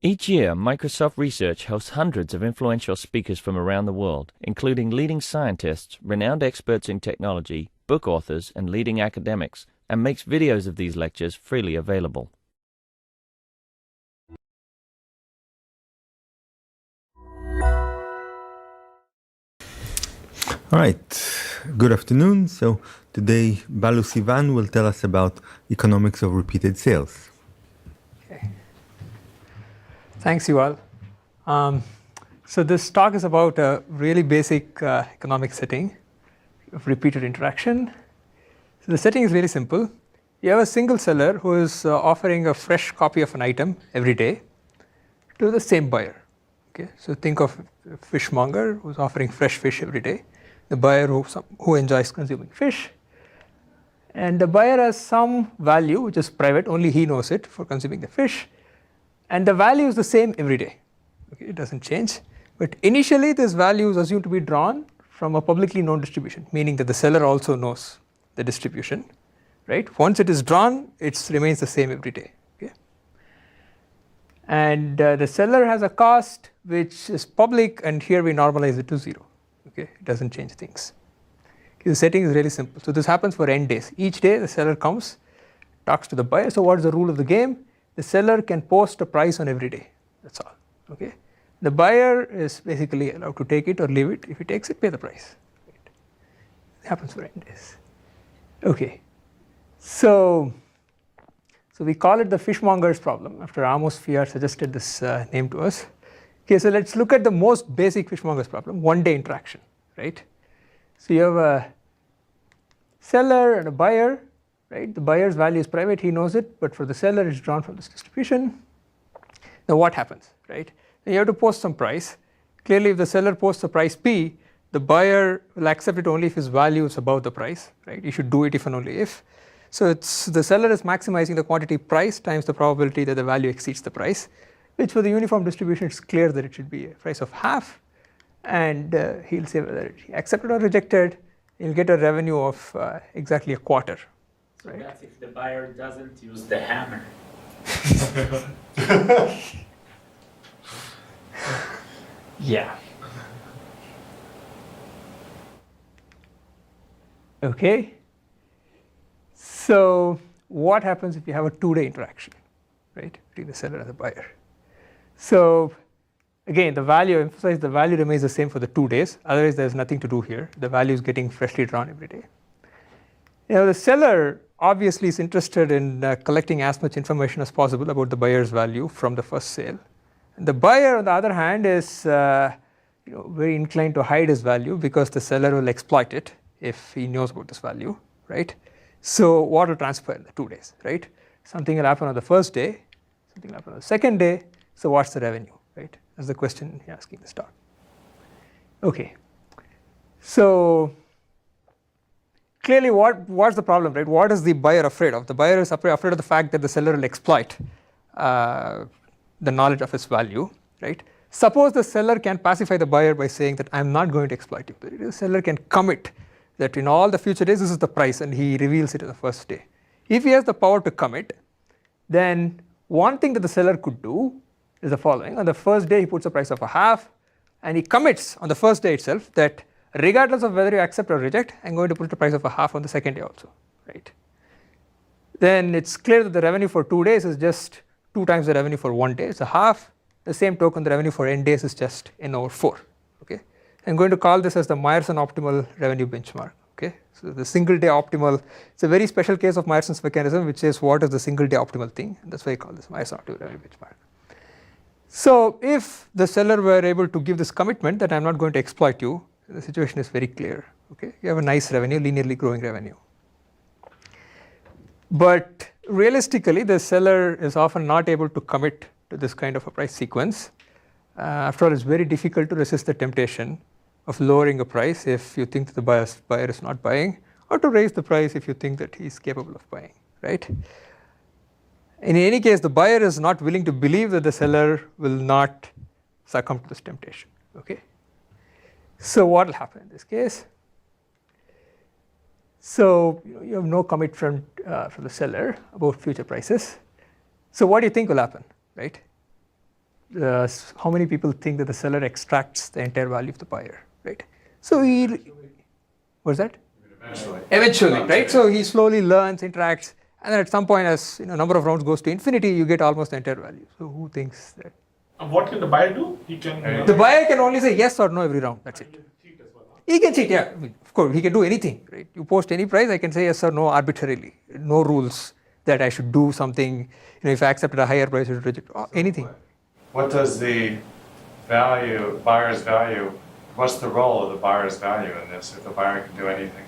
Each year, Microsoft Research hosts hundreds of influential speakers from around the world, including leading scientists, renowned experts in technology, book authors, and leading academics, and makes videos of these lectures freely available. All right, good afternoon. So today Balu Sivan will tell us about economics of repeated sales. Okay. Thanks, Yuval. So this talk is about a really basic economic setting of repeated interaction. So the setting is really simple. You have a single seller who is offering a fresh copy of an item every day to the same buyer. Okay, so think of a fishmonger who's offering fresh fish every day. The buyer who enjoys consuming fish, and the buyer has some value which is private, only he knows it, for consuming the fish, and the value is the same every day. Okay, it doesn't change, but initially this value is assumed to be drawn from a publicly known distribution, meaning that the seller also knows the distribution, right? Once it is drawn, it remains the same every day. Okay, and the seller has a cost which is public, and here we normalize it to 0. Okay, it doesn't change things. Okay, the setting is really simple. So this happens for n days. Each day the seller comes, talks to the buyer. So what is the rule of the game? The seller can post a price on every day. That's all. Okay, the buyer is basically allowed to take it or leave it. If he takes it, pay the price. Right. It happens for n days. Okay, so we call it the fishmonger's problem after Amos Fier suggested this name to us. Okay, so let's look at the most basic fishmonger's problem, one-day interaction, right? So you have a seller and a buyer, right? The buyer's value is private, he knows it, but for the seller it's drawn from this distribution. Now what happens, right? Now you have to post some price. Clearly if the seller posts a price P, the buyer will accept it only if his value is above the price, right? You should do it if and only if. So it's the seller is maximizing the quantity price times the probability that the value exceeds the price, which for the uniform distribution it's clear that it should be a price of half, and he'll say whether he accepted or rejected. He'll get a revenue of exactly a quarter. So right? that's if the buyer doesn't use the hammer. Yeah. Okay. So what happens if you have a 2-day interaction, right, between the seller and the buyer? So again, the value, emphasize the value remains the same for the 2 days, otherwise there's nothing to do here. The value is getting freshly drawn every day. You know, the seller obviously is interested in collecting as much information as possible about the buyer's value from the first sale. And the buyer, on the other hand, is very inclined to hide his value because the seller will exploit it if he knows about this value, right? So what will transpire in the 2 days, right? Something will happen on the first day, something will happen on the second day. So what's the revenue, right? That's the question you're asking this talk. Okay, so clearly what's the problem, right? What is the buyer afraid of? The buyer is afraid of the fact that the seller will exploit the knowledge of his value, right? Suppose the seller can pacify the buyer by saying that I'm not going to exploit you. The seller can commit that in all the future days this is the price, and he reveals it on the first day. If he has the power to commit, then one thing that the seller could do is the following. On the first day he puts a price of a half, and he commits on the first day itself that regardless of whether you accept or reject, I'm going to put a price of a half on the second day also, right? Then it's clear that the revenue for 2 days is just 2 times the revenue for 1 day. It's a half. The same token, the revenue for n days is just n over 4. Okay, I'm going to call this as the Myerson optimal revenue benchmark. Okay, so the single day optimal. It's a very special case of Myerson's mechanism, which is what is the single day optimal thing, and that's why I call this Myerson optimal revenue benchmark. So if the seller were able to give this commitment that I'm not going to exploit you, the situation is very clear. Okay, you have a nice revenue, linearly growing revenue. But realistically, the seller is often not able to commit to this kind of a price sequence. After all, it's very difficult to resist the temptation of lowering a price if you think that the buyer is not buying, or to raise the price if you think that he's capable of buying, right? In any case, the buyer is not willing to believe that the seller will not succumb to this temptation. Okay, so what will happen in this case? So you have no commitment from the seller about future prices. So what do you think will happen, right? how many people think that the seller extracts the entire value of the buyer, right? So what's that? Eventually, right? So he slowly learns, interacts, and then at some point, as number of rounds goes to infinity, you get almost the entire value. So who thinks that? And what can the buyer do? He can. The buyer can only say yes or no every round. That's it. He can cheat, yeah. I mean, of course, he can do anything, right? You post any price, I can say yes or no arbitrarily. No rules that I should do something. If I accepted a higher price, I should reject anything. What does the buyer's value, what's the role of the buyer's value in this, if the buyer can do anything?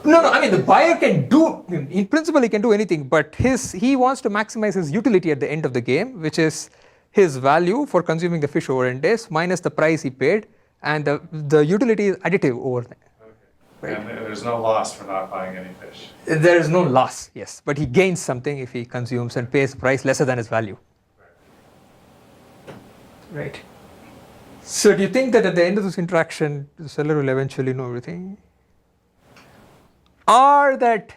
No, I mean, the buyer can do, in principle, he can do anything, but he wants to maximize his utility at the end of the game, which is his value for consuming the fish over n days minus the price he paid, and the utility is additive over there. Okay. Right? And there's no loss for not buying any fish. There is no loss, yes, but he gains something if he consumes and pays a price lesser than his value. Right. So do you think that at the end of this interaction, the seller will eventually know everything? Or that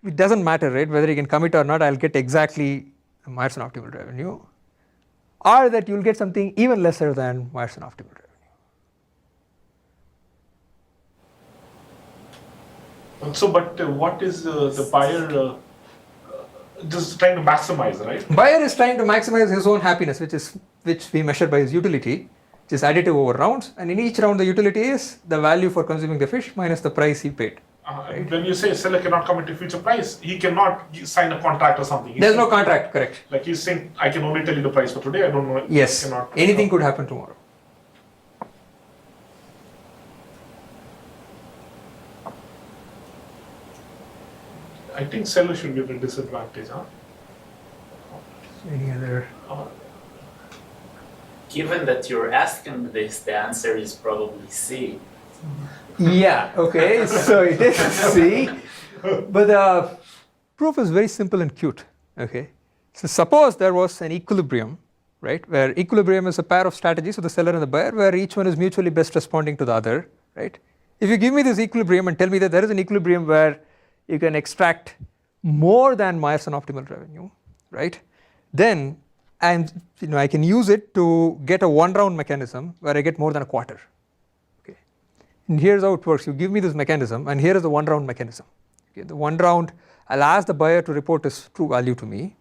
it doesn't matter, right, whether he can commit or not, I'll get exactly Myerson optimal revenue. Or that you'll get something even lesser than Myerson optimal revenue. So, but what is the buyer just trying to maximize, right? Buyer is trying to maximize his own happiness, which we measure by his utility, which is additive over rounds. And in each round, the utility is the value for consuming the fish minus the price he paid. Right? When you say seller cannot commit to future price, he cannot sign a contract or something. There's no contract, correct. Like he's saying, I can only tell you the price for today, I don't know. Yes, anything could happen tomorrow. I think seller should be at a disadvantage, huh? Any other? Given that you're asking this, the answer is probably C. Yeah, okay, so it is C, but the proof is very simple and cute, okay? So suppose there was an equilibrium, right, where equilibrium is a pair of strategies, so the seller and the buyer, where each one is mutually best responding to the other, right? If you give me this equilibrium and tell me that there is an equilibrium where you can extract more than Myerson optimal revenue, right, then I can use it to get a one-round mechanism where I get more than a quarter. And here's how it works. You give me this mechanism, and here is the one-round mechanism. Okay, the one round, I'll ask the buyer to report his true value to me,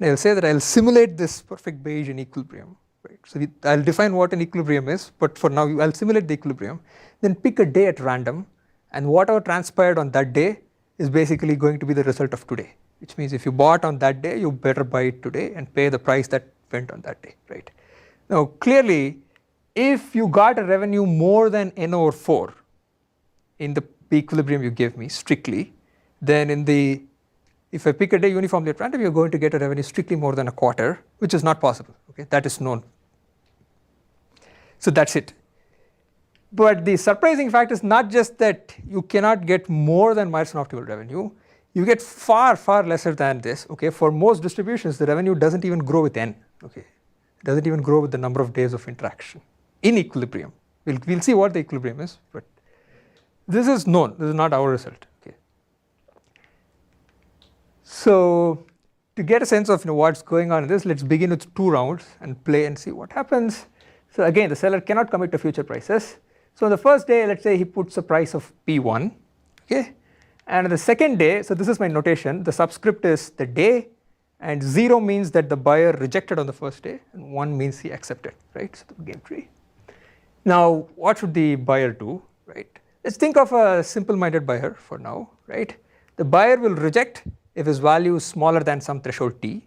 and I'll say that I'll simulate this perfect Bayesian equilibrium. Right? So I'll define what an equilibrium is, but for now I'll simulate the equilibrium, then pick a day at random, and whatever transpired on that day is basically going to be the result of today. Which means if you bought on that day, you better buy it today and pay the price that went on that day. Right? Now clearly, if you got a revenue more than n over 4 in the equilibrium you gave me strictly, then if I pick a day uniformly at random, you're going to get a revenue strictly more than a quarter, which is not possible. Okay, that is known. So that's it. But the surprising fact is not just that you cannot get more than Myerson optimal revenue, you get far, far lesser than this. Okay, for most distributions, the revenue doesn't even grow with n. Okay, it doesn't even grow with the number of days of interaction. In equilibrium. We'll see what the equilibrium is, but this is known. This is not our result. Okay. So to get a sense of what's going on in this, let's begin with 2 rounds and play and see what happens. So again, the seller cannot commit to future prices. So on the first day, let's say he puts a price of P1. Okay. And on the second day, so this is my notation, the subscript is the day, and 0 means that the buyer rejected on the first day, and 1 means he accepted, right? So the game tree. Now, what should the buyer do, right? Let's think of a simple-minded buyer for now, right? The buyer will reject if his value is smaller than some threshold t,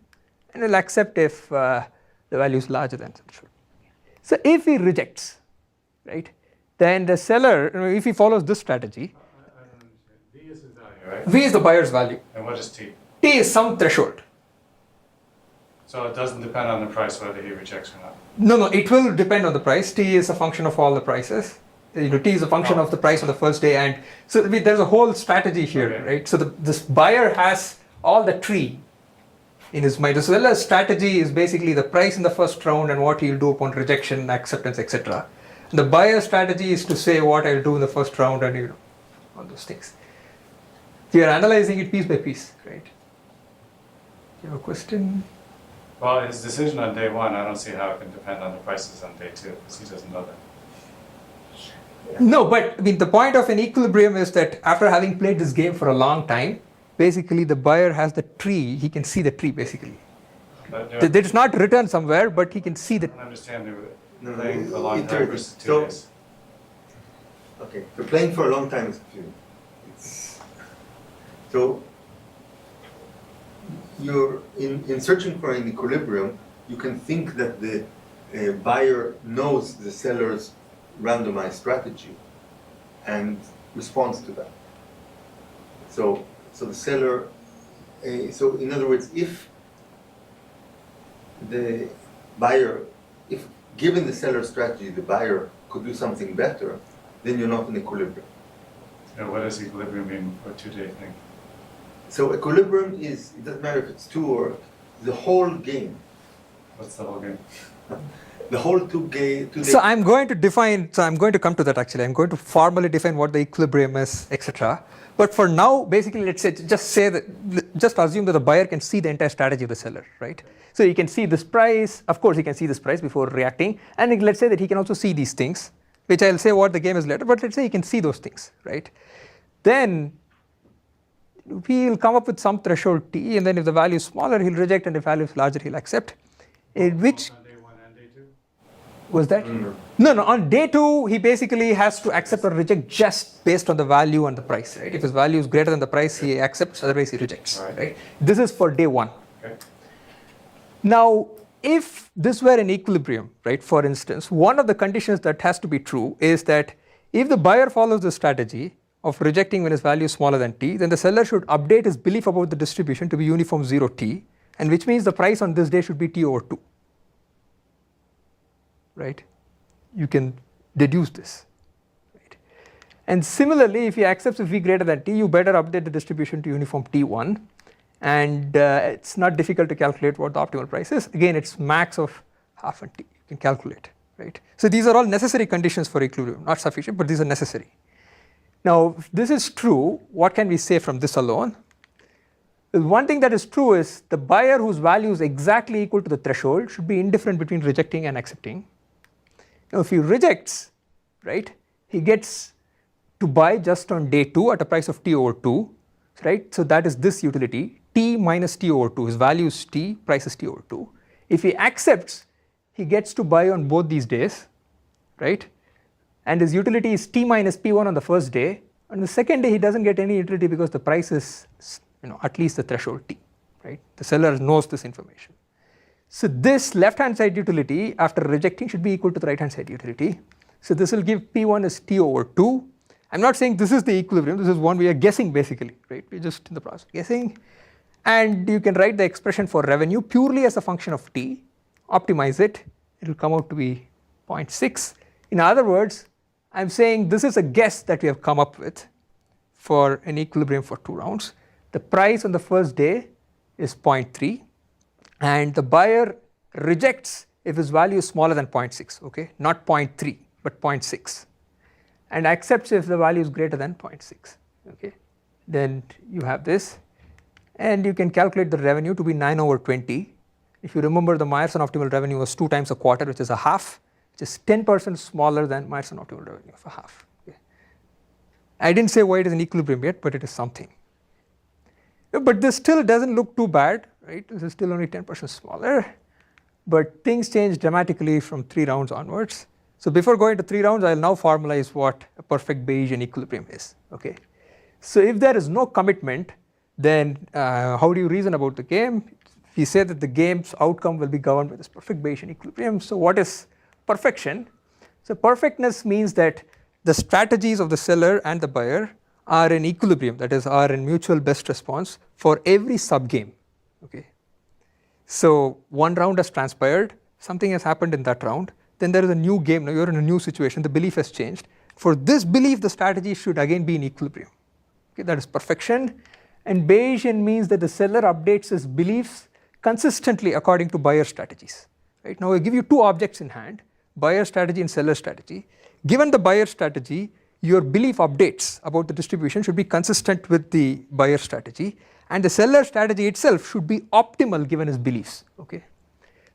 and will accept if the value is larger than some threshold. So if he rejects, right, then the seller, if he follows this strategy, I don't understand. V is his value, right? V is the buyer's value. And what is T? T is some threshold. So it doesn't depend on the price whether he rejects or not. No, it will depend on the price. T is a function of all the prices. T is a function of the price on the first day, and so there's a whole strategy here, okay. Right? So this buyer has all the tree in his mind. The seller's strategy is basically the price in the first round and what he'll do upon rejection, acceptance, etc. The buyer's strategy is to say what I'll do in the first round and all those things. We are analyzing it piece by piece, right? You have a question? Well, his decision on day one, I don't see how it can depend on the prices on day two, because he doesn't know that. No, but I mean, the point of an equilibrium is that after having played this game for a long time, basically the buyer has the tree, he can see the tree basically. But It's not written somewhere, but he can see I the. don't understand the No, playing for a long time iterative. versus 2 So- days. Okay, so playing for a long time is confusing. So you're in searching for an equilibrium, you can think that the buyer knows the seller's randomized strategy and responds to that. So the seller, so in other words, if the buyer, if given the seller's strategy, the buyer could do something better, then you're not in equilibrium. What does equilibrium mean for a 2-day thing? So equilibrium is, it doesn't matter if it's two or the whole game. What's the whole game? The whole two-day. So I'm going to define, so I'm going to come to that actually. I'm going to formally define what the equilibrium is, etc. But for now, basically, let's say, just assume that the buyer can see the entire strategy of the seller, right? So he can see this price, of course he can see this price before reacting. And let's say that he can also see these things, which I'll say what the game is later, but let's say he can see those things, right? Then he'll come up with some threshold T, and then if the value is smaller, he'll reject, and if value is larger, he'll accept. In which On day one and day two? was that? No, on day two, he basically has to accept or reject just based on the value and the price, right? If his value is greater than the price, he accepts, otherwise he rejects, right? This is for day one. Okay. Now, if this were an equilibrium, right, for instance, one of the conditions that has to be true is that if the buyer follows the strategy of rejecting when his value is smaller than T, then the seller should update his belief about the distribution to be uniform 0 T, and which means the price on this day should be T over 2. Right? You can deduce this. Right? And similarly, if he accepts V greater than T, you better update the distribution to uniform T1. And it's not difficult to calculate what the optimal price is. Again, it's max of half and T. You can calculate. Right? So these are all necessary conditions for equilibrium. Not sufficient, but these are necessary. Now, if this is true, what can we say from this alone? One thing that is true is the buyer whose value is exactly equal to the threshold should be indifferent between rejecting and accepting. Now, if he rejects, right, he gets to buy just on day 2 at a price of T over 2, right? So that is this utility, T minus T over 2. His value is T, price is T over 2. If he accepts, he gets to buy on both these days, right? And his utility is T minus P1 on the first day. On the second day, he doesn't get any utility because the price is, at least the threshold T, right? The seller knows this information. So this left-hand side utility after rejecting should be equal to the right-hand side utility. So this will give P1 as T over 2. I'm not saying this is the equilibrium. This is one we are guessing basically, right? We're just in the process of guessing. And you can write the expression for revenue purely as a function of T, optimize it. It will come out to be 0.6. In other words, I'm saying this is a guess that we have come up with for an equilibrium for 2 rounds. The price on the first day is 0.3, and the buyer rejects if his value is smaller than 0.6, okay? Not 0.3, but 0.6, and accepts if the value is greater than 0.6, okay? Then you have this, and you can calculate the revenue to be 9 over 20. If you remember, the Myerson optimal revenue was 2 times a quarter, which is a half, which is 10% smaller than Myerson optimal revenue of a half. Okay? I didn't say why it is an equilibrium yet, but it is something. But this still doesn't look too bad, right? This is still only 10% smaller, but things change dramatically from 3 rounds onwards. So before going to 3 rounds, I'll now formalize what a perfect Bayesian equilibrium is. Okay? So if there is no commitment, then how do you reason about the game? We say that the game's outcome will be governed by this perfect Bayesian equilibrium. So what is perfection? So perfectness means that the strategies of the seller and the buyer are in equilibrium, that is, are in mutual best response for every subgame. Okay. So one round has transpired, something has happened in that round, then there is a new game, now you're in a new situation, the belief has changed. For this belief, the strategy should again be in equilibrium. Okay, that is perfection. And Bayesian means that the seller updates his beliefs consistently according to buyer strategies. Right? Now I give you 2 objects in hand, buyer strategy and seller strategy. Given the buyer strategy, your belief updates about the distribution should be consistent with the buyer strategy, and the seller strategy itself should be optimal given his beliefs. Okay?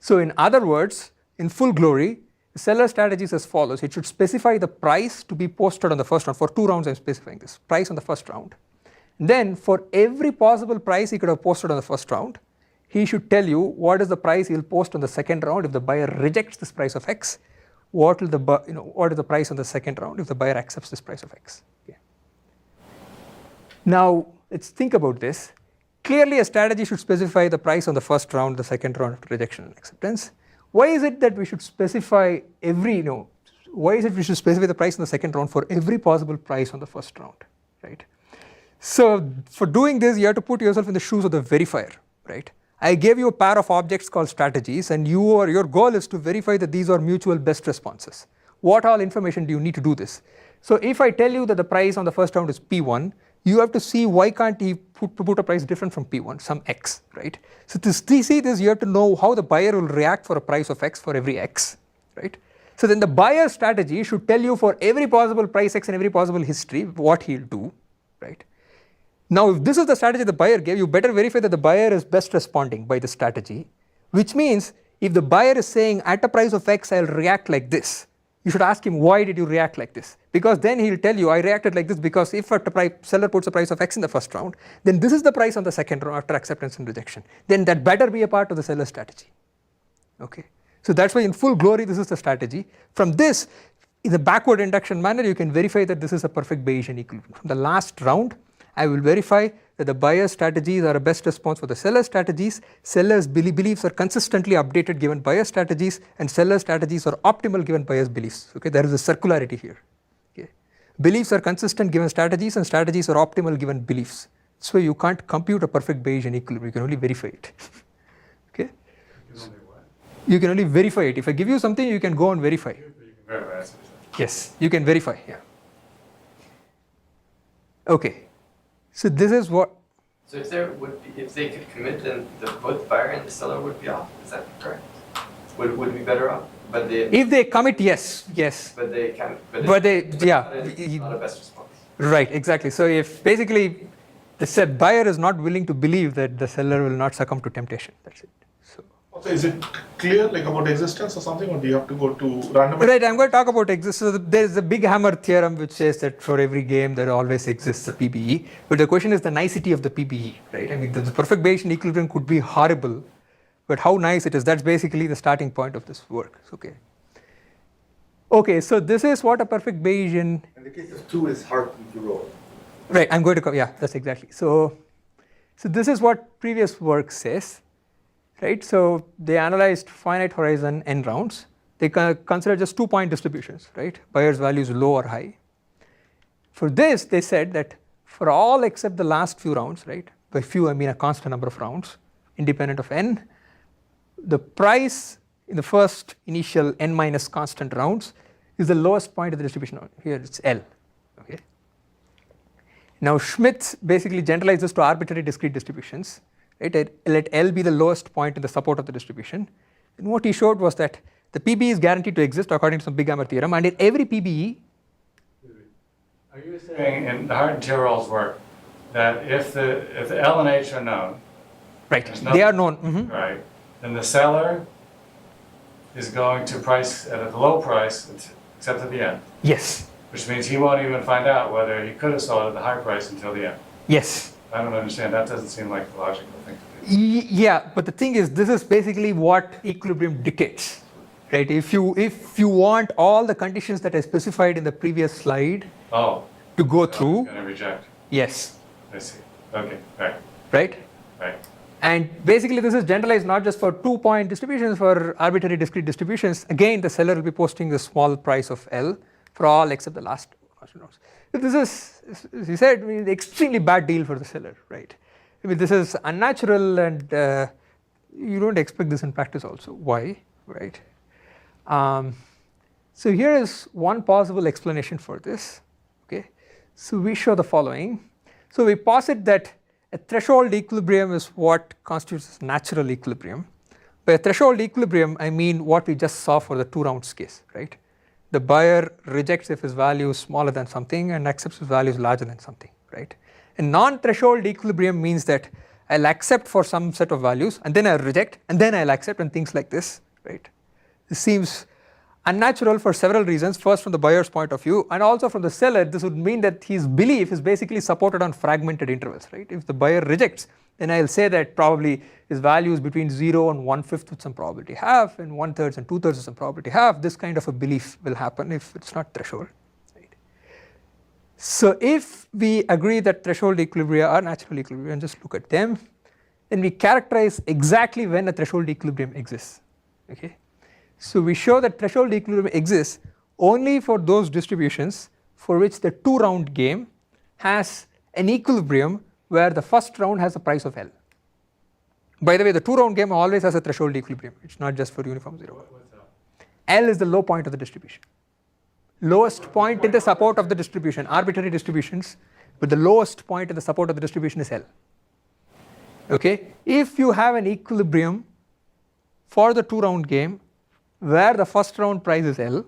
So in other words, in full glory, the seller strategy is as follows. It should specify the price to be posted on the first round. For 2 rounds I'm specifying this, price on the first round. Then for every possible price he could have posted on the first round, he should tell you what is the price he will post on the second round if the buyer rejects this price of X. What is the price on the second round if the buyer accepts this price of X. Okay. Now let's think about this. Clearly a strategy should specify the price on the first round, the second round after rejection and acceptance. Why is it that we should specify why is it we should specify the price in the second round for every possible price on the first round, right? So for doing this, you have to put yourself in the shoes of the verifier, right? I gave you a pair of objects called strategies, and your goal is to verify that these are mutual best responses. What all information do you need to do this? So if I tell you that the price on the first round is P1, you have to see why can't he put a price different from P1, some X, right? So to see this, you have to know how the buyer will react for a price of X for every X, right? So then the buyer strategy should tell you for every possible price X and every possible history what he'll do, right? Now if this is the strategy the buyer gave, you better verify that the buyer is best responding by the strategy, which means if the buyer is saying at a price of X I'll react like this, you should ask him why did you react like this, because then he'll tell you I reacted like this because if a seller puts a price of X in the first round, then this is the price on the second round after acceptance and rejection, then that better be a part of the seller strategy. Okay, so that's why in full glory this is the strategy. From this, in the backward induction manner, you can verify that this is a perfect Bayesian equilibrium. From the last round I will verify that the buyer strategies are a best response for the seller strategies, sellers' beliefs are consistently updated given buyer strategies, and seller strategies are optimal given buyer's beliefs. Okay, there is a circularity here. Okay, beliefs are consistent given strategies, and strategies are optimal given beliefs. So you can't compute a perfect Bayesian equilibrium, you can only verify it. Okay, you can only verify it. If I give you something, you can go and verify. You can verify. Yes, you can verify. Yeah. Okay. So this is what. So if they could commit, then both the buyer and the seller would be off. Is that correct? Would be better off. But if they commit, yes. But they can't. Yeah. It's not a best response. Right. Exactly. So if basically the buyer is not willing to believe that the seller will not succumb to temptation, that's it. So is it clear like about existence or something, or do you have to go to random? Right, I'm going to talk about existence. So there is a big hammer theorem which says that for every game there always exists a PBE, but the question is the nicety of the PBE, right? I mean the perfect Bayesian equilibrium could be horrible, but how nice it is, that's basically the starting point of this work. Okay. Okay, so this is what a perfect Bayesian. In the case of 2 is hard to roll. Right, I'm going to yeah, that's exactly. So this is what previous work says. Right, so they analyzed finite horizon n rounds. They considered just 2-point distributions, right? Buyer's value is low or high. For this, they said that for all except the last few rounds, right? By few, I mean a constant number of rounds, independent of n. The price in the first initial n minus constant rounds is the lowest point of the distribution. Here it's L. Okay. Now Schmidt basically generalizes to arbitrary discrete distributions. Right? Let L be the lowest point in the support of the distribution. And what he showed was that the PBE is guaranteed to exist according to some big hammer theorem, and in every PBE. Are you saying in the Hart and Tyrrell's work that if the L and H are known, right, they are known, right, then the seller is going to price at a low price except at the end? Yes. Which means he won't even find out whether he could have sold at the high price until the end. Yes. I don't understand. That doesn't seem like the logical thing to do. Yeah, but the thing is, this is basically what equilibrium dictates, right? If you want all the conditions that I specified in the previous slide to go through, going to reject. Yes. I see. Okay. Right. Right. Right. And basically, this is generalized not just for 2-point distributions, for arbitrary discrete distributions. Again, the seller will be posting the small price of L for all except the last constant rounds. So this is, as he said, I mean, extremely bad deal for the seller, right? I mean, this is unnatural, and you don't expect this in practice also. Why, right? So here is one possible explanation for this. Okay, so we show the following. So we posit that a threshold equilibrium is what constitutes natural equilibrium. By a threshold equilibrium, I mean what we just saw for the 2 rounds case, right? The buyer rejects if his value is smaller than something and accepts if his value is larger than something, right? A non-threshold equilibrium means that I'll accept for some set of values, and then I'll reject, and then I'll accept, and things like this, right? This seems unnatural for several reasons. First, from the buyer's point of view, and also from the seller, this would mean that his belief is basically supported on fragmented intervals, right? If the buyer rejects, then I'll say that probably his value is between 0 and 1/5 with some probability half, and 1/3 and 2/3 with some probability half. This kind of a belief will happen if it's not threshold. Right? So if we agree that threshold equilibria are natural equilibria and just look at them, then we characterize exactly when a threshold equilibrium exists. Okay? So we show that threshold equilibrium exists only for those distributions for which the 2-round game has an equilibrium where the first round has a price of L. By the way, the 2-round game always has a threshold equilibrium. It's not just for uniform 0. L is the low point of the distribution. Lowest point in the support of the distribution, arbitrary distributions, but the lowest point in the support of the distribution is L. Okay? If you have an equilibrium for the 2-round game where the first round price is L,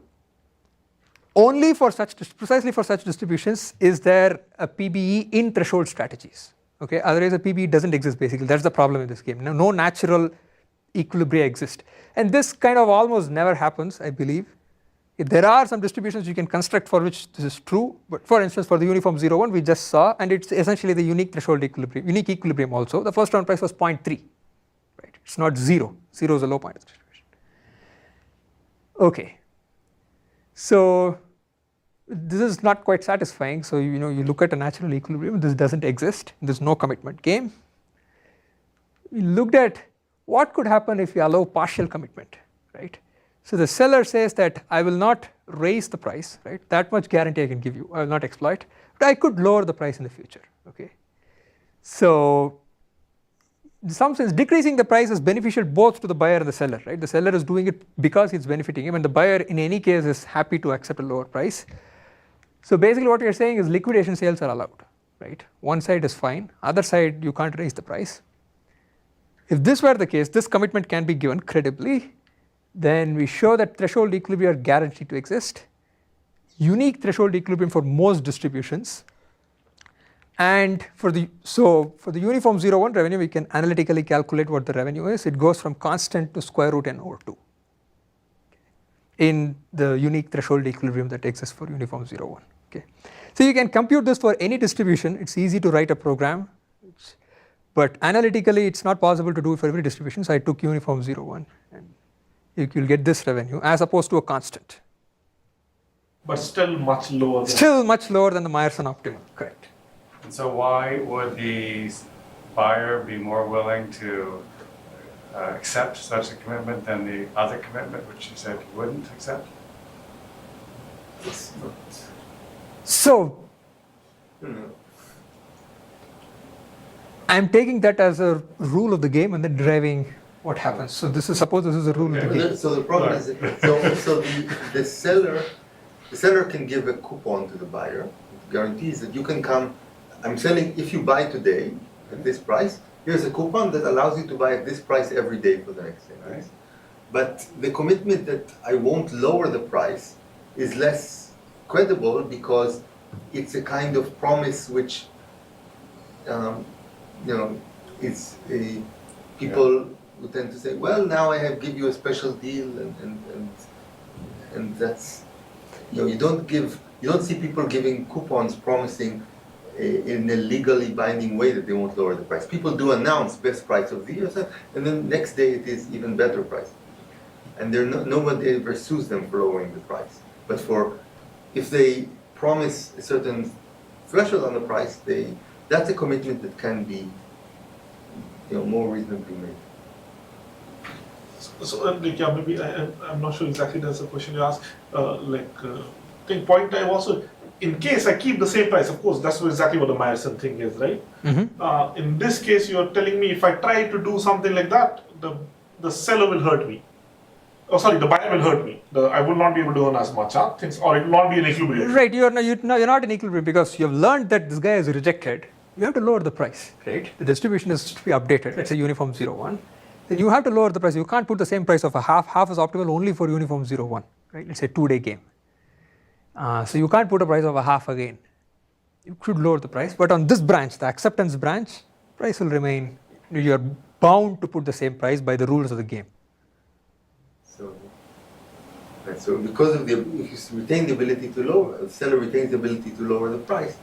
only for precisely for such distributions is there a PBE in threshold strategies. Okay, otherwise a PBE doesn't exist basically. That's the problem in this game. No natural equilibria exist, and this kind of almost never happens, I believe. There are some distributions you can construct for which this is true, but for instance for the uniform 0, 1 we just saw, and it's essentially the unique threshold equilibrium, unique equilibrium also. The first round price was 0.3, right? It's not 0. 0 is the low point of the distribution. Okay, so this is not quite satisfying. So you look at a natural equilibrium, this doesn't exist, there's no commitment game. We looked at what could happen if we allow partial commitment, right? So the seller says that I will not raise the price, right? That much guarantee I can give you, I will not exploit, but I could lower the price in the future, okay? So in some sense decreasing the price is beneficial both to the buyer and the seller, right? The seller is doing it because it's benefiting him, and the buyer in any case is happy to accept a lower price. So basically what we are saying is liquidation sales are allowed, right? One side is fine, other side you can't raise the price. If this were the case, this commitment can be given credibly, then we show that threshold equilibria are guaranteed to exist, unique threshold equilibrium for most distributions, and for the uniform 0, 1 revenue we can analytically calculate what the revenue is. It goes from constant to square root n over 2 in the unique threshold equilibrium that exists for uniform 0, 1. Okay. So you can compute this for any distribution. It's easy to write a program, but analytically it's not possible to do it for every distribution. So I took uniform 0, 1, and you'll get this revenue as opposed to a constant. But still much lower than... Still much lower than the Myerson optimum, correct. And so why would the buyer be more willing to accept such a commitment than the other commitment, which you said you wouldn't accept? It's not. So I'm taking that as a rule of the game and then deriving what happens. So suppose this is a rule of the game. So the problem is the seller can give a coupon to the buyer. It guarantees that you can come. I'm selling, if you buy today at this price, here's a coupon that allows you to buy at this price every day for the next 10 days. But the commitment that I won't lower the price is less credible because it's a kind of promise which, it's a, people who tend to say, well, now I have give you a special deal, and that's, you don't see people giving coupons promising in a legally binding way that they won't lower the price. People do announce best price of the year, and then next day it is even better price. And nobody ever sues them for lowering the price. But if they promise a certain threshold on the price, that's a commitment that can be more reasonably made. So maybe I'm not sure exactly that's the question you asked. I think point time also, in case I keep the same price, of course, that's exactly what the Myerson thing is, right? Mm-hmm. In this case, you're telling me if I try to do something like that, the seller will hurt me. Oh, sorry, the buyer will hurt me. I will not be able to earn as much, things, or it will not be in equilibrium. Right, you're not in equilibrium because you have learned that this guy is rejected. You have to lower the price, right? The distribution is to be updated. It's a uniform 0, 1. Then you have to lower the price. You can't put the same price of a half. Half is optimal only for uniform 0, 1, right? It's a 2-day game. So you can't put a price of a half again. You could lower the price, but on this branch, the acceptance branch, price will remain you're bound to put the same price by the rules of the game. So, right, so because of if you retain the ability to lower, the seller retains the ability to lower the price,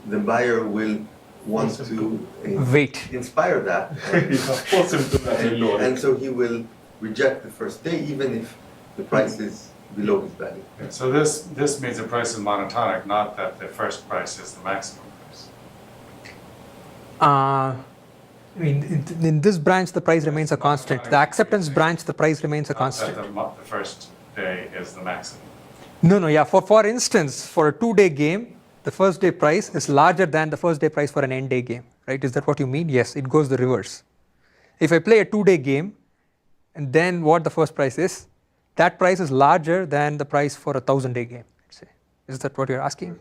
the buyer will want to Wait. inspire that. Force him to actually lower And it. so he will reject the first day, even if the price is below his value. Okay, so this means the price is monotonic, not that the first price is the maximum price. I mean, in this branch, the price remains a constant. The acceptance branch, the price remains a Not that constant. the first day is the maximum. No, yeah. For instance, for a 2-day game, the first day price is larger than the first day price for an n-day game, right? Is that what you mean? Yes, it goes the reverse. If I play a 2-day game, and then what the first price is, that price is larger than the price for a 1,000-day game, let's say. Is that what you're asking?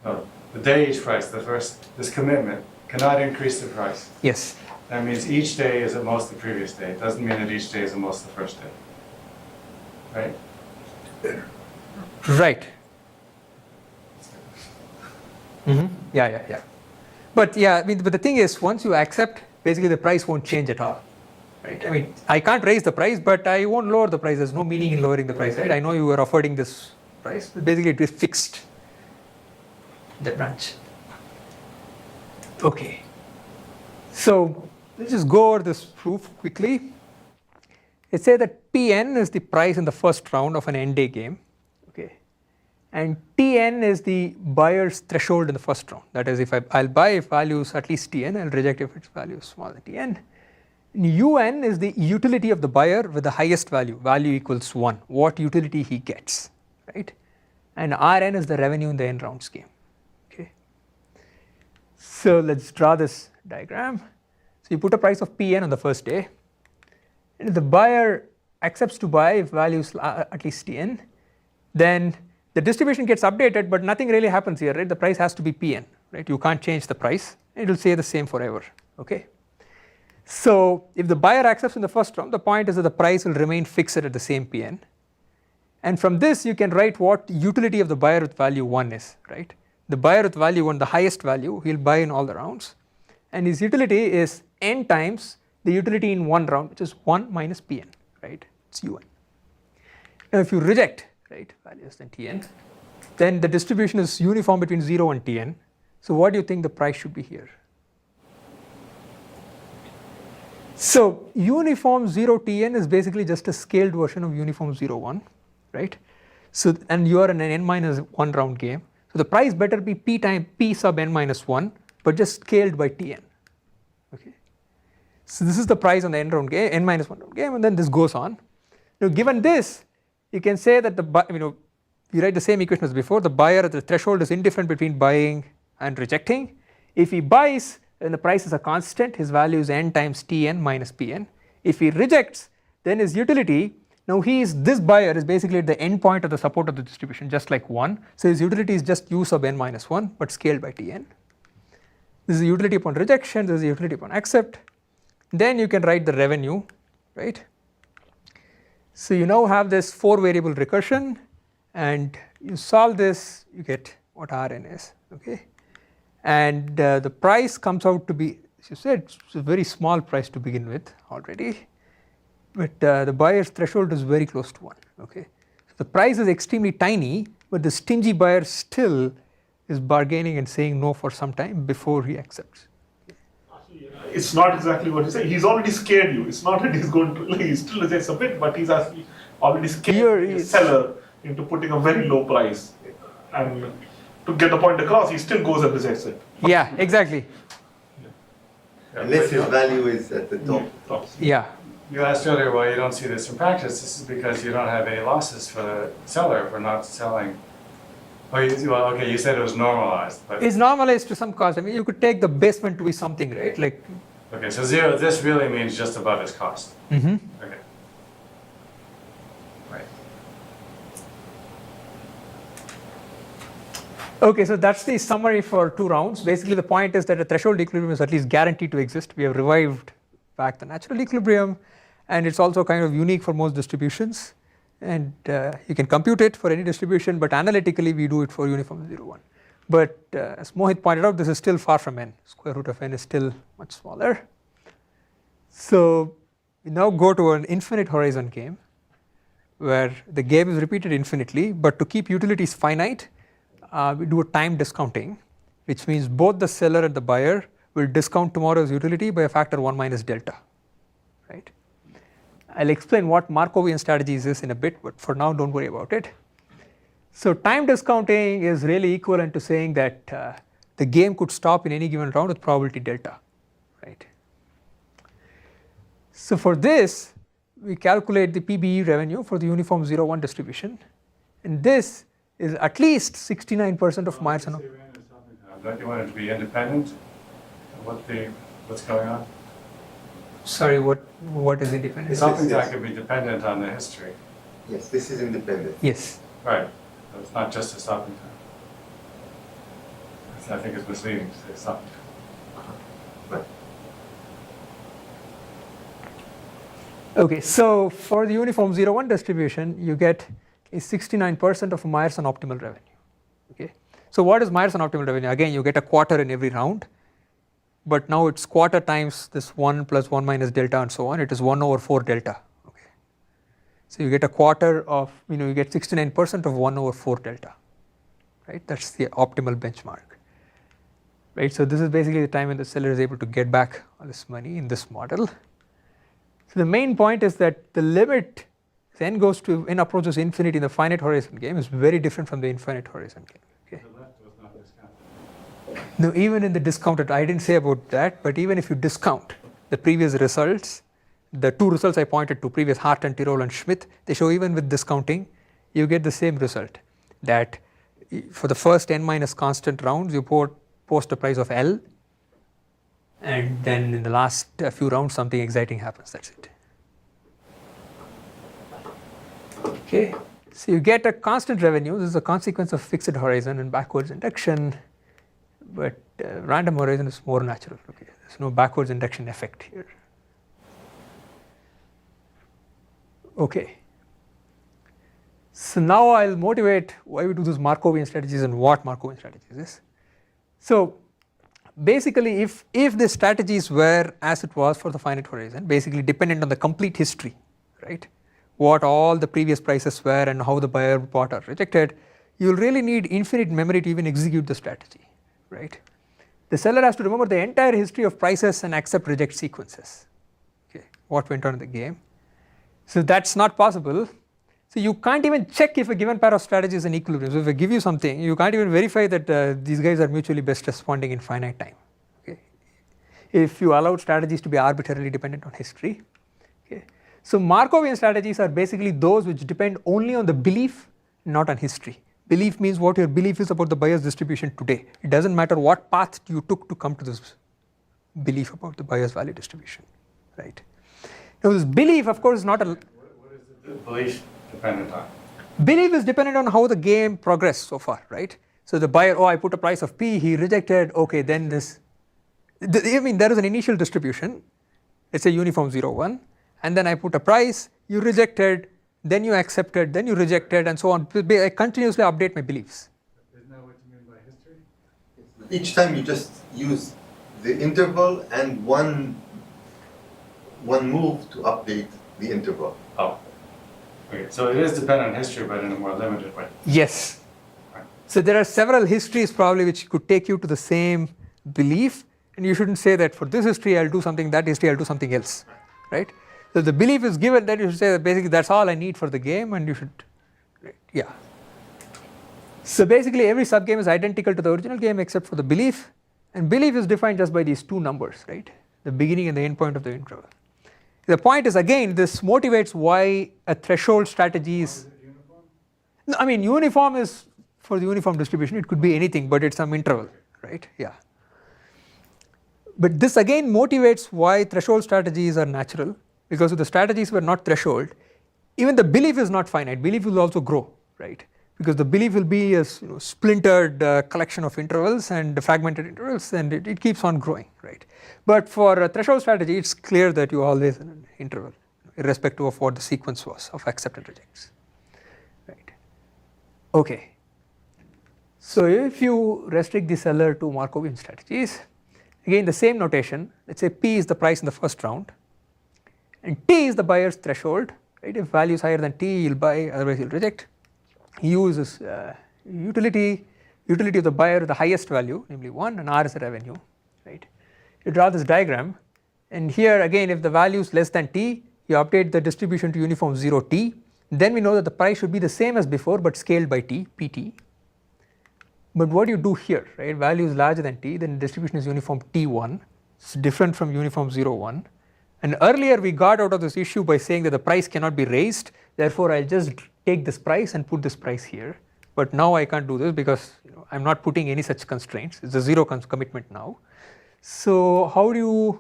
No, the day each price, this commitment cannot increase the price. Yes. That means each day is at most the previous day. It doesn't mean that each day is at most the first day. Right? Right. Yeah. But yeah, I mean, but the thing is, once you accept, basically the price won't change at all, right? I mean, I can't raise the price, but I won't lower the price. There's no meaning in lowering the price, right? I know you were affording this price, but basically it is fixed, the branch. Okay. So let's just go over this proof quickly. Let's say that Pn is the price in the first round of an n-day game. And Tn is the buyer's threshold in the first round. That is, if I'll buy if value is at least Tn, I'll reject if its value is smaller than Tn. And Un is the utility of the buyer with the highest value equals 1, what utility he gets, right? And Rn is the revenue in the n rounds game, okay? So let's draw this diagram. So you put a price of Pn on the first day, and if the buyer accepts to buy if value is at least Tn, then the distribution gets updated, but nothing really happens here, right? The price has to be Pn, right? You can't change the price. It will stay the same forever, okay? So if the buyer accepts in the first round, the point is that the price will remain fixed at the same Pn. And from this, you can write what utility of the buyer with value 1 is, right? The buyer with value 1, the highest value, he'll buy in all the rounds. And his utility is n times the utility in one round, which is 1 minus Pn, right? It's Un. Now if you reject, right, value less than Tn, then the distribution is uniform between 0 and Tn. So what do you think the price should be here? So uniform 0 Tn is basically just a scaled version of uniform 0 1, right? So, and you are in an n minus 1 round game. So the price better be P times P sub n minus 1, but just scaled by Tn, okay? So this is the price on the n round game, n minus 1 round game, and then this goes on. Now given this, you can say that you write the same equation as before. The buyer at the threshold is indifferent between buying and rejecting. If he buys, then the price is a constant. His value is n times Tn minus Pn. If he rejects, then his utility, now this buyer is basically at the end point of the support of the distribution, just like 1. So his utility is just u sub n minus 1, but scaled by Tn. This is the utility upon rejection. This is the utility upon accept. Then you can write the revenue, right? So you now have this 4-variable recursion, and you solve this, you get what Rn is, okay? And the price comes out to be, as you said, it's a very small price to begin with already, but the buyer's threshold is very close to 1, okay? So the price is extremely tiny, but the stingy buyer still is bargaining and saying no for some time before he accepts. It's not exactly what you say. He's already scared you. It's not that he's going to, he still rejects a bit, but he's actually already scared the seller into putting a very low price. And to get the point across, he still goes and rejects it. Yeah, exactly. Unless his value is at the top. Yeah. You asked earlier why you don't see this in practice. This is because you don't have any losses for the seller for not selling. Oh, okay, you said it was normalized, but It's normalized to some cost. I mean, you could take the basement to be something, right? Like. okay, so 0. This really means just above his cost. Mm-hmm. Okay. Right. Okay, so that's the summary for 2 rounds. Basically, the point is that a threshold equilibrium is at least guaranteed to exist. We have revived back the natural equilibrium, and it's also kind of unique for most distributions. And you can compute it for any distribution, but analytically we do it for uniform 0 1. But as Mohit pointed out, this is still far from n. Square root of n is still much smaller. So we now go to an infinite horizon game where the game is repeated infinitely, but to keep utilities finite, we do a time discounting, which means both the seller and the buyer will discount tomorrow's utility by a factor 1 minus delta, right? I'll explain what Markovian strategies is in a bit, but for now don't worry about it. So time discounting is really equivalent to saying that the game could stop in any given round with probability delta, right? So for this, we calculate the PBE revenue for the uniform 0-1 distribution, and this is at least 69% of Myerson. Don't you want it to be independent of what's going on? Sorry, what is independent? Something that could be dependent on the history. Yes, this is independent. Yes. Right. So it's not just a stopping time. I think it's misleading to say stopping time. Right. Okay, so for the uniform 0-1 distribution, you get a 69% of Myerson optimal revenue. Okay, so what is Myerson optimal revenue? Again, you get a quarter in every round, but now it's quarter times this 1 plus 1 minus delta and so on. It is 1 over 4 delta. Okay, so you get a quarter of, you get 69% of 1 over 4 delta, right? That's the optimal benchmark, right? So this is basically the time when the seller is able to get back all this money in this model. So the main point is that the limit n approaches infinity in the finite horizon game is very different from the infinite horizon game. Okay. The left was not discounted. No, even in the discounted, I didn't say about that, but even if you discount the previous results, the two results I pointed to, previous Hart and Tirol and Schmidt, they show even with discounting, you get the same result, that for the first n minus constant rounds, you post a price of L, and then in the last few rounds something exciting happens, that's it. Okay, so you get a constant revenue. This is a consequence of fixed horizon and backwards induction, but random horizon is more natural. Okay, there's no backwards induction effect here. Okay, so now I'll motivate why we do these Markovian strategies and what Markovian strategies is. So basically, if the strategies were as it was for the finite horizon, basically dependent on the complete history, right? What all the previous prices were and how the buyer bought or rejected, you'll really need infinite memory to even execute the strategy, right? The seller has to remember the entire history of prices and accept reject sequences, okay, what went on in the game. So that's not possible. So you can't even check if a given pair of strategies is in equilibrium. So if I give you something, you can't even verify that these guys are mutually best responding in finite time, okay, if you allowed strategies to be arbitrarily dependent on history. Okay. So Markovian strategies are basically those which depend only on the belief, not on history. Belief means what your belief is about the Bayes distribution today. It doesn't matter what path you took to come to this belief about the Bayes value distribution, right? Now this belief, of course, is not a... What is the belief dependent on? Belief is dependent on how the game progressed so far, right? So the buyer, I put a price of P, he rejected, okay, then this... there is an initial distribution, let's say uniform 0-1, and then I put a price, you rejected, then you accepted, then you rejected, and so on. I continuously update my beliefs. Isn't that what you mean by history? Each time you just use the interval and one move to update the interval. Oh. Okay, so it is dependent on history, but in a more limited way. Yes. So there are several histories probably which could take you to the same belief, and you shouldn't say that for this history I'll do something, that history I'll do something else, right? So the belief is given, that you should say that basically that's all I need for the game, and you should, right, yeah. So basically every subgame is identical to the original game except for the belief, and belief is defined just by these two numbers, right? The beginning and the end point of the interval. The point is, again, this motivates why a threshold strategy is... Uniform? No, I mean uniform is for the uniform distribution, it could be anything, but it's some interval, right? Yeah. But this again motivates why threshold strategies are natural, because if the strategies were not threshold, even the belief is not finite, belief will also grow, right? Because the belief will be a splintered collection of intervals and fragmented intervals, and it keeps on growing, right? But for a threshold strategy, it's clear that you always in an interval, irrespective of what the sequence was of accept and rejects, right? Okay. So if you restrict the seller to Markovian strategies, again the same notation, let's say P is the price in the first round, and T is the buyer's threshold, right? If value is higher than T, you'll buy, otherwise you'll reject. U is utility of the buyer, the highest value, namely 1, and R is the revenue, right? You draw this diagram, and here again, if the value is less than T, you update the distribution to uniform 0 T, then we know that the price should be the same as before but scaled by T, PT. But what do you do here, right? Value is larger than T, then distribution is uniform T1, it's different from uniform 0, 1. And earlier we got out of this issue by saying that the price cannot be raised, therefore I'll just take this price and put this price here. But now I can't do this because I'm not putting any such constraints, it's a 0 commitment now. So how do you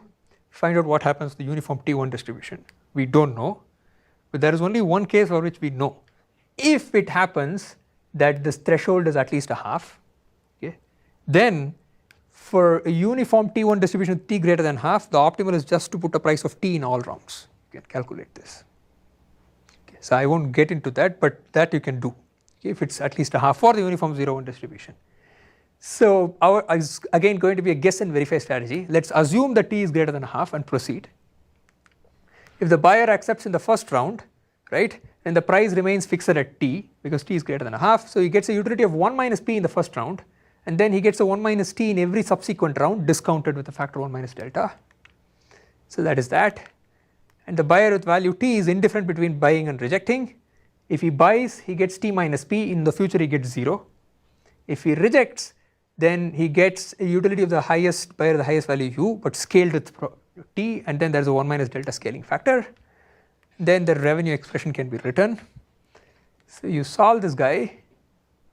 find out what happens to the uniform T1 distribution? We don't know, but there is only one case for which we know. If it happens that this threshold is at least a half, okay, then for a uniform T1 distribution T greater than half, the optimal is just to put a price of T in all rounds. You can calculate this. Okay, so I won't get into that, but that you can do, okay, if it's at least a half for the uniform 0, 1 distribution. So our is again going to be a guess and verify strategy. Let's assume that T is greater than a half and proceed. If the buyer accepts in the first round, right, then the price remains fixed at T because T is greater than a half, so he gets a utility of 1 minus P in the first round, and then he gets a 1 minus T in every subsequent round discounted with a factor 1 minus delta. So that is that, and the buyer with value T is indifferent between buying and rejecting. If he buys, he gets T minus P, in the future he gets 0. If he rejects, then he gets a utility of the highest buyer, the highest value U, but scaled with T, and then there is a 1 minus delta scaling factor. Then the revenue expression can be written. So you solve this guy,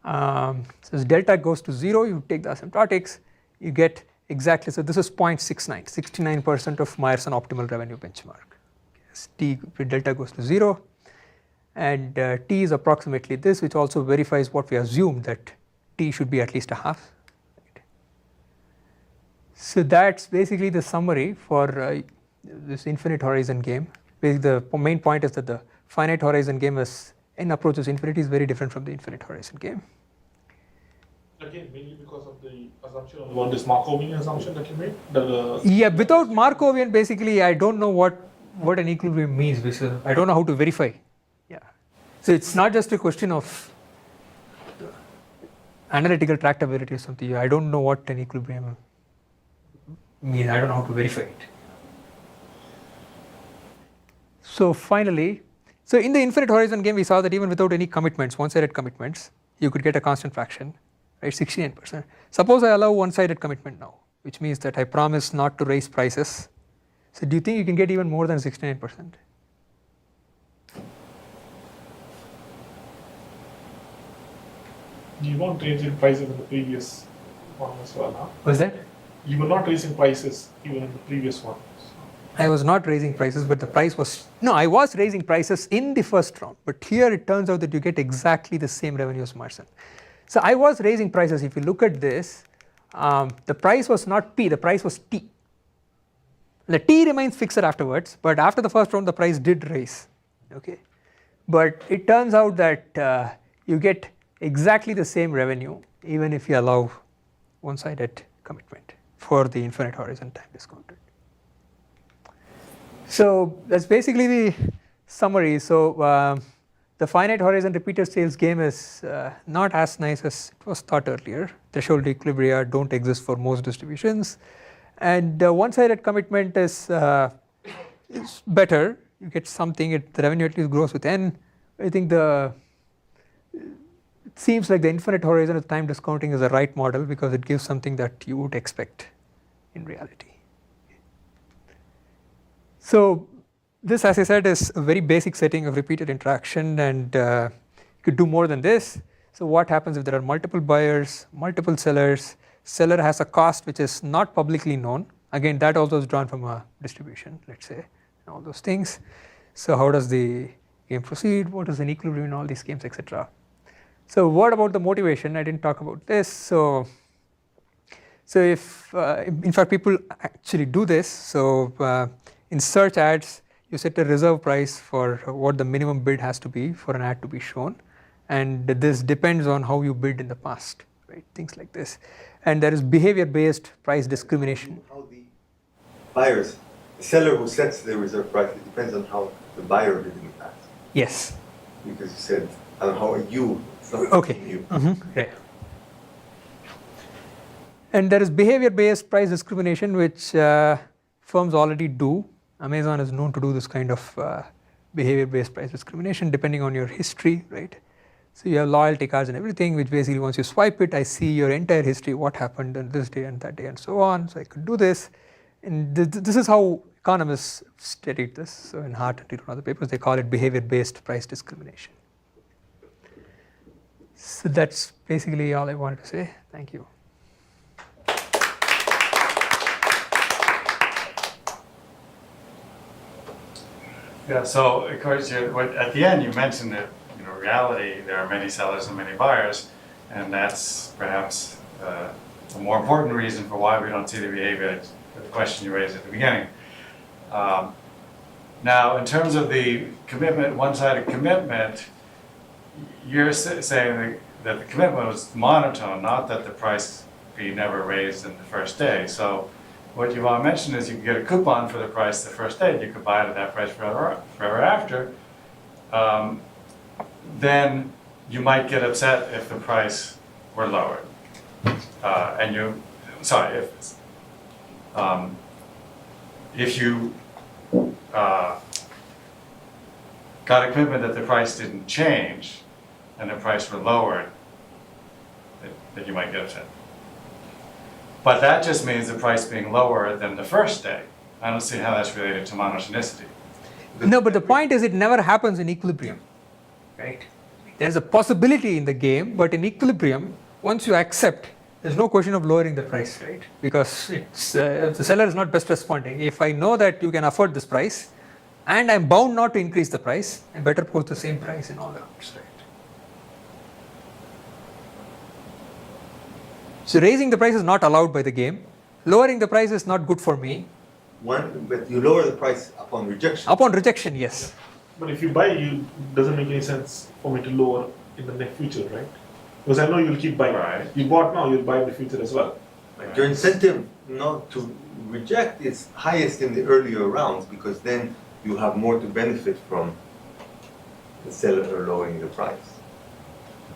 so as delta goes to 0, you take the asymptotics, you get exactly, so this is 0.69, 69% of Myerson optimal revenue benchmark. As T delta goes to 0, and T is approximately this, which also verifies what we assumed, that T should be at least a half. So that's basically the summary for this infinite horizon game. Basically the main point is that the finite horizon game is, in approaches infinity, is very different from the infinite horizon game. Again, mainly because of the assumption of what this Markovian assumption that you made? Yeah, without Markovian, basically I don't know what an equilibrium means, because I don't know how to verify. Yeah. So it's not just a question of analytical tractability or something. I don't know what an equilibrium means. I don't know how to verify it. So finally, so in the infinite horizon game, we saw that even without any commitments, one-sided commitments, you could get a constant fraction, right? 69%. Suppose I allow one-sided commitment now, which means that I promise not to raise prices. So do you think you can get even more than 69%? You weren't raising prices in the previous one as well, huh? Was that? You were not raising prices even in the previous one. I was not raising prices, but the price was, no, I was raising prices in the first round, but here it turns out that you get exactly the same revenue as Myerson. So I was raising prices. If you look at this, the price was not P, the price was T. The T remains fixed afterwards, but after the first round the price did raise, okay. But it turns out that you get exactly the same revenue even if you allow one-sided commitment for the infinite horizon time discounted. So that's basically the summary. So the finite horizon repeated sales game is not as nice as it was thought earlier. Threshold equilibria don't exist for most distributions, and one-sided commitment is better. You get something. The revenue at least grows with n. I think it seems like the infinite horizon of time discounting is the right model because it gives something that you would expect in reality. So this, as I said, is a very basic setting of repeated interaction, and you could do more than this. So what happens if there are multiple buyers, multiple sellers, seller has a cost which is not publicly known. Again, that also is drawn from a distribution, let's say, and all those things. So how does the game proceed? What is an equilibrium in all these games, etc. So what about the motivation? I didn't talk about this. So if, in fact, people actually do this. So in search ads, you set a reserve price for what the minimum bid has to be for an ad to be shown, and this depends on how you bid in the past, right? Things like this, and there is behavior-based price discrimination. How the buyers the seller who sets the reserve price, it depends on how the buyer did in the past. Yes. Because you said, I don't know, how are you? It's not Okay. you. Right. And there is behavior-based price discrimination, which firms already do. Amazon is known to do this kind of behavior-based price discrimination depending on your history, right? So you have loyalty cards and everything, which basically once you swipe it, I see your entire history, what happened on this day and that day and so on. So I could do this. And this is how economists studied this. So in Hart and other papers, they call it behavior-based price discrimination. So that's basically all I wanted to say. Thank you. Yeah, so of course, at the end you mentioned that reality there are many sellers and many buyers, and that's perhaps a more important reason for why we don't see the behavior, the question you raised at the beginning. Now, in terms of the commitment, one-sided commitment, you're saying that the commitment was monotone, not that the price be never raised in the first day. So what Yuval mentioned is you could get a coupon for the price the first day, you could buy it at that price forever after. Then you might get upset if the price were lowered. If you got a commitment that the price didn't change and the price were lowered, that you might get upset. But that just means the price being lower than the first day. I don't see how that's related to monotonicity. No, but the point is it never happens in equilibrium, right? There's a possibility in the game, but in equilibrium, once you accept, there's no question of lowering the price, right? Because it's, the seller is not best responding. If I know that you can afford this price, and I'm bound not to increase the price, I better post the same price in all the rounds, right? So raising the price is not allowed by the game. Lowering the price is not good for me. But you lower the price upon rejection. Upon rejection, yes. But if you buy, it doesn't make any sense for me to lower in the near future, right? Because I know you'll keep buying. Right. You bought now, you'll buy in the future as well. Like your incentive not to reject is highest in the earlier rounds because then you have more to benefit from the seller lowering the price.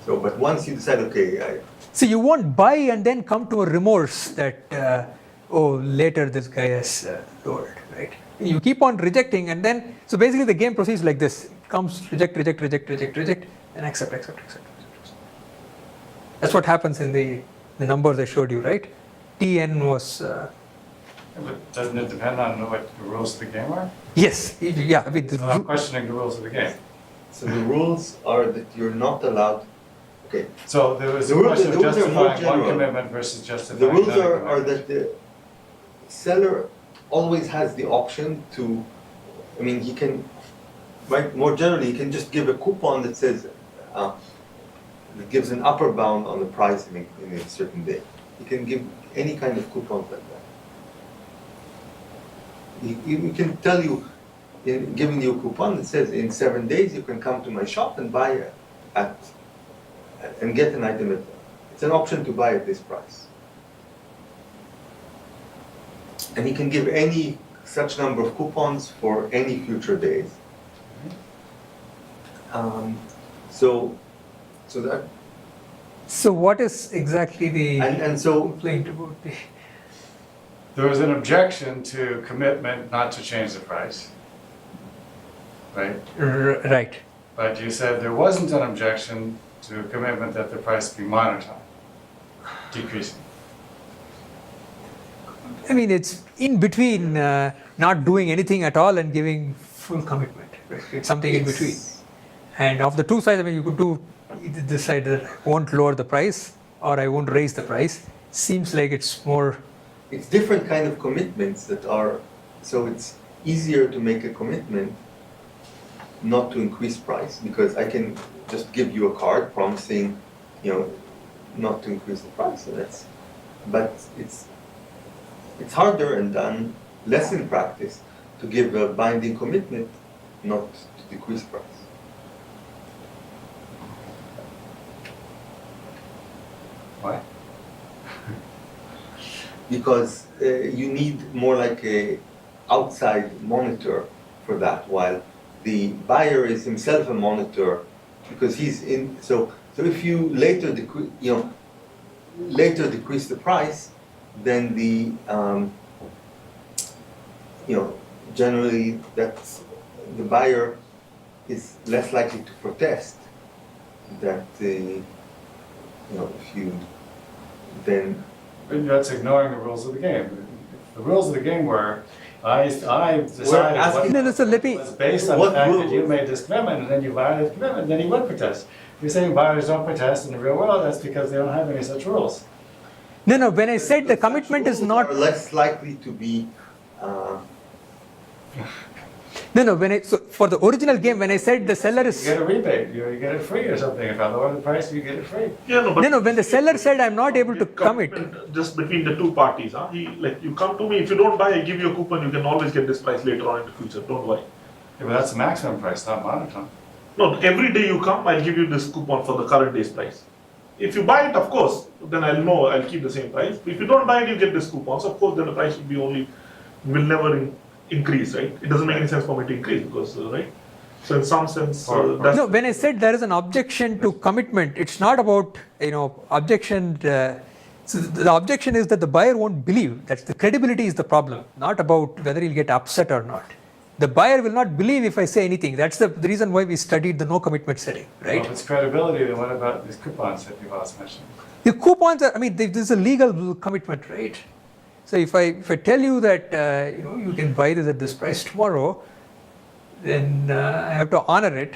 So, but once you decide, okay, So you won't buy and then come to a remorse that, oh, later this guy has lowered, right? You keep on rejecting and then, so basically the game proceeds like this. It comes reject, reject, reject, reject, reject, and accept, accept, accept. That's what happens in the numbers I showed you, right? Tn was... But doesn't it depend on what the rules of the game are? yes, yeah. I mean, I'm questioning the rules of the game. so the rules are that you're not allowed. Okay, So there was The a rules- question of the rules are more justifying one general. commitment versus justifying the rules another are commitment. that the seller always has the option to. I mean, he can, right? More generally, he can just give a coupon that says. That gives an upper bound on the price in a certain day. He can give any kind of coupons like that. He can tell you, in giving you a coupon that says in 7 days you can come to my shop and buy and get an item at. It's an option to buy at this price. And he can give any such number of coupons for any future days. so what is exactly the And so complaint about the... There was an objection to commitment not to change the price, right? Right. But you said there wasn't an objection to a commitment that the price be monotone, decreasing. I mean, it's in between not doing anything at all and giving full commitment. Right? It's something in between. And of the two sides, I mean, you could do either decide that I won't lower the price or I won't raise the price. Seems like it's more. it's different kind of commitments that are, so it's easier to make a commitment not to increase price because I can just give you a card promising, not to increase the price. So but it's harder and done less in practice to give a binding commitment not to decrease price. Why? Because you need more like a outside monitor for that, while the buyer is himself a monitor because he's in. So if you later decrease the price, then the generally that's the buyer is less likely to protest that if you then. But that's ignoring the rules of the game. The rules of the game were, I decided asking- what No, so let me- was based on What the fact rule- that you made this commitment and then you violated the commitment, then you would protest. You're saying buyers don't protest in the real world, that's because they don't have any such rules. No, when I said the commitment is Rules not. are less likely to be. No, so for the original game, when I said the seller You is. get a rebate, you get it free or something. If I lower the price, you get it free. Yeah, no, but No, when the seller said I'm not able to commit. commitment just between the two parties. Huh? You come to me, if you don't buy, I give you a coupon, you can always get this price later on in the future, don't worry. Yeah, but that's the maximum price, not monotone. No, every day you come, I'll give you this coupon for the current day's price. If you buy it, of course, then I'll know I'll keep the same price. If you don't buy it, you get this coupon. So of course, then the price will never increase, right? It doesn't make any sense for me to increase because, right? So in some sense, that's No, when I said there is an objection to commitment, it's not about objection. So the objection is that the buyer won't believe. That's the credibility is the problem, not about whether he'll get upset or not. The buyer will not believe if I say anything. That's the reason why we studied the no commitment setting, Well, right? if it's credibility, then what about these coupons that you've also mentioned? The coupons are, this is a legal commitment, right? So if I tell you that you can buy this at this price tomorrow, then I have to honor it,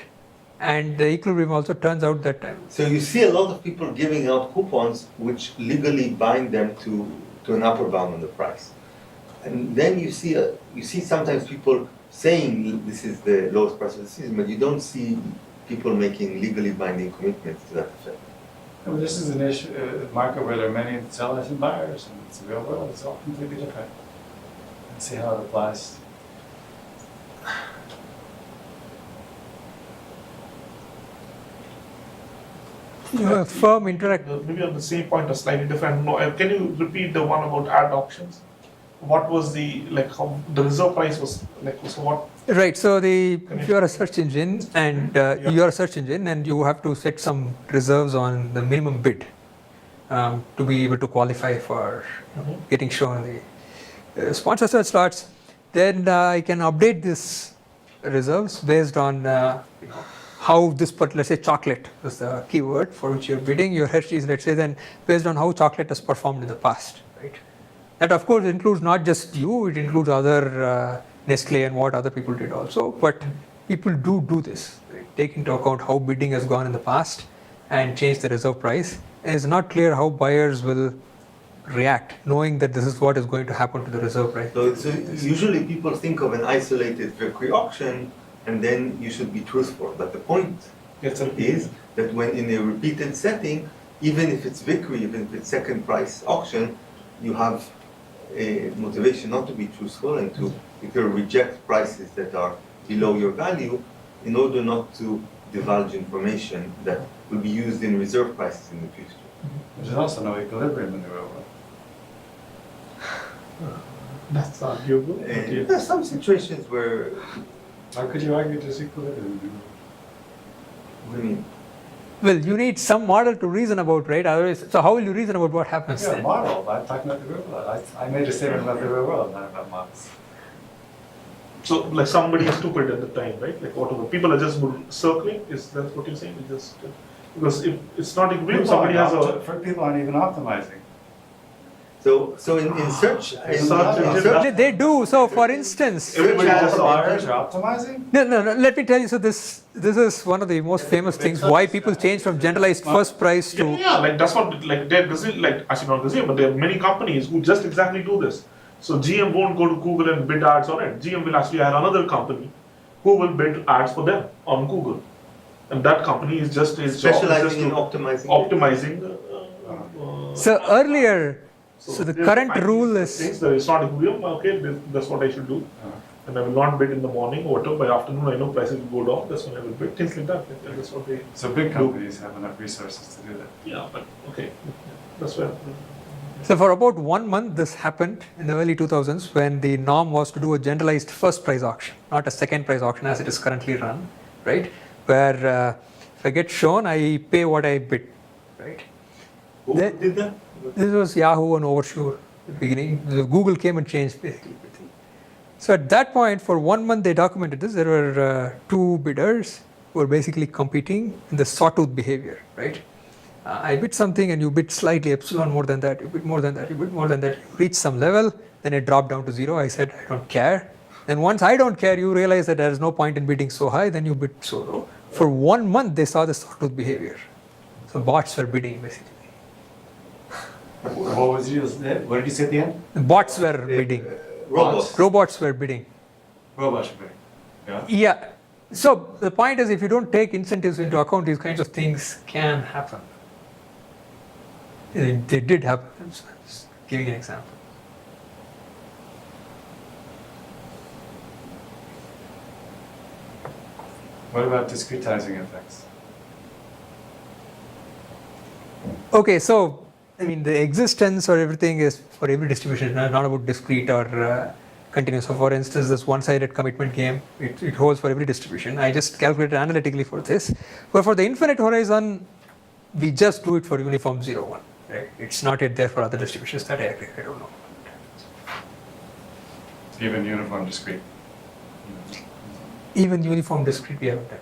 and the equilibrium also turns out that So you see a lot of people giving out coupons which legally bind them to an upper bound on the price, and then you see sometimes people saying this is the lowest price of the season, but you don't see people making legally binding commitments to that effect. Well, this is an issue, a market where there are many sellers and buyers, and it's the real world, it's all completely different. Let's see how it applies. firm interact. maybe on the same point or slightly different. No, can you repeat the one about ad options? What was how the reserve price was so what? Right. So if you are a search engine and you are a search engine and you have to set some reserves on the minimum bid to be able to qualify for getting shown the sponsor search slots, then I can update this reserves based on how this particular, let's say chocolate is the keyword for which you're bidding, your Hershey's, let's say, then based on how chocolate has performed in the past, right? That of course includes not just you, it includes other Nestle and what other people did also, but people do this, right? Take into account how bidding has gone in the past and change the reserve price. And it's not clear how buyers will react, knowing that this is what is going to happen to the reserve price. So usually people think of an isolated Victory auction, and then you should be truthful. But the point is that when in a repeated setting, even if it's Victory, even if it's second price auction, you have a motivation not to be truthful and to either reject prices that are below your value in order not to divulge information that will be used in reserve prices in the future. There's also no equilibrium in the real world. That's arguable. And there are some situations where, How could you argue there's equilibrium in the real world? I mean, Well, you need some model to reason about, right? Otherwise, so how will you reason about what happens Yeah, then? model, but I'm talking about the real world. I made a statement about the real world, not about models. So somebody is stupid at the time, right? Whatever. People are just circling. Is that what you're saying? Because if it's not equilibrium, somebody has a. People aren't even optimizing. so in search, They do. So, for instance, Everybody All just the buyers are optimizing? no. Let me tell you. So, this is one of the most famous things. Why people change from generalized first price to that's what actually not Brazil, but there are many companies who just exactly do this. So GM won't go to Google and bid ads on it. GM will actually hire another company who will bid ads for them on Google, and that company is just his job is just specializing in to optimizing. So earlier, so the current rule is things that it's not equilibrium. Okay, that's what I should do, and I will not bid in the morning or whatever. By afternoon, I know prices will go down. That's when I will bid. Things like that. That's what they. So big companies have enough resources to do that. Yeah, but okay, that's where. So for about 1 month, this happened in the early 2000s when the norm was to do a generalized first price auction, not a second price auction as it is currently run, right? Where if I get shown, I pay what I bid, right? Who did that? This was Yahoo and Oversure at the beginning. Google came and changed basically everything. So at that point, for 1 month, they documented this. There were 2 bidders who were basically competing in the sawtooth behavior, right? I bid something and you bid slightly epsilon more than that, you bid more than that, you bid more than that, you reach some level, then it dropped down to 0. I said, I don't care. Then once I don't care, you realize that there is no point in bidding so high, then you bid so low. For 1 month, they saw the sawtooth behavior. So bots were bidding basically. What did you say at the end? Bots were bidding. Robots. Robots were bidding. Robots were bidding. Yeah. Yeah. So the point is, if you don't take incentives into account, these kinds of things can happen. They did happen. I'm just giving an example. What about discretizing effects? Okay, so I mean the existence or everything is for every distribution, not about discrete or continuous. So for instance, this one-sided commitment game, it holds for every distribution. I just calculated analytically for this. But for the infinite horizon, we just do it for uniform 0, 1. Right? It's not yet there for other distributions that I don't know. Even uniform discrete. Even uniform discrete we haven't done.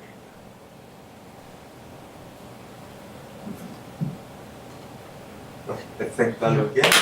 Okay, let's thank Balu again.